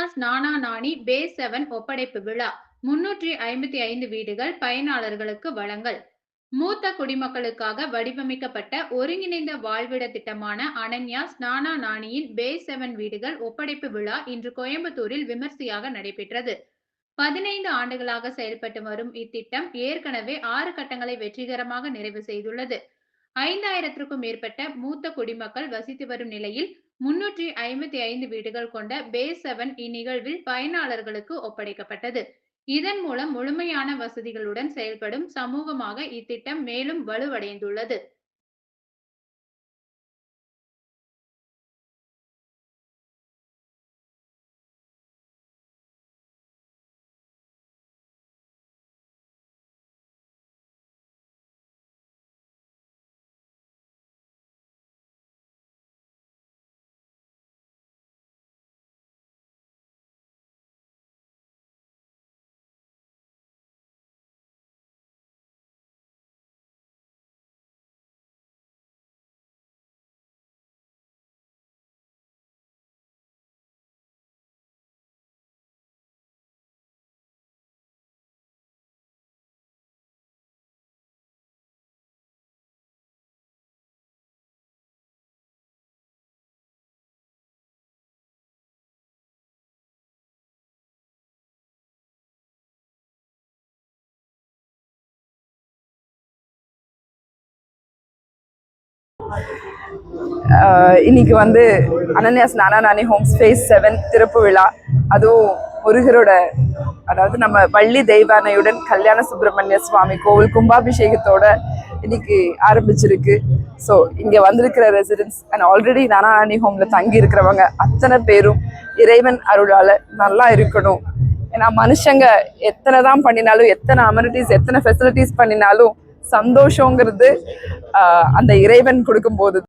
அனன்யாஸ் நானா நானி பேஸ் 7 ஒப்படைப்பு விழா 355 வீடுகள் பயனாளர்களுக்கு வழங்கல். மூத்த குடிமக்களுக்காக வடிவமைக்கப்பட்ட ஒருங்கிணைந்த வாழ்விட திட்டமான அனன்யாஸ் நானா நானியின் பேஸ் 7 வீடுகள் ஒப்படைப்பு விழா இன்று கோயம்புத்தூரில் விமர்சையாக நடைபெற்றது. 15 ஆண்டுகளாக செயல்பட்டு வரும் இத்திட்டம் ஏற்கனவே 6 கட்டங்களை வெற்றிகரமாக நிறைவு செய்துள்ளது. 5000க்கும் மேற்பட்ட மூத்த குடிமக்கள் வசித்து வரும் நிலையில் 355 வீடுகள் கொண்ட பேஸ் 7 இந்நிகழ்வில் பயனாளர்களுக்கு ஒப்படைக்கப்பட்டது. இதன் மூலம் முழுமையான வசதிகளுடன் செயல்படும் சமூகமாக இத்திட்டம் மேலும் வலுவடைந்துள்ளது. இன்னைக்கு அனன்யாஸ் நானா நானி ஹோம்ஸ் ஃபேஸ் 7 திறப்பு விழா. அதுவும் முருகரோட அதாவது நம்ம வள்ளி தெய்வானையுடன் கல்யாண சுப்பிரமணிய சுவாமி கோவில் கும்பாபிஷேகத்தோட இன்னைக்கு ஆரம்பிச்சிருக்கு. ஸோ இங்கே வந்திருக்கிற ரெசிடென்ட்ஸ் அண்ட் ஆல்ரெடி நானா நானி ஹோமில் தங்கி இருக்கிறவங்க அத்தனை பேரும் இறைவன் அருளால் நல்லா இருக்கணும். ஏன்னா மனுஷங்க எத்தனை தான் பண்ணினாலும், எத்தனை அமெனிட்டிஸ், எத்தனை ஃபெசிலிட்டிஸ் பண்ணினாலும் சந்தோஷங்கிறது அந்த இறைவன் கொடுக்கும்போது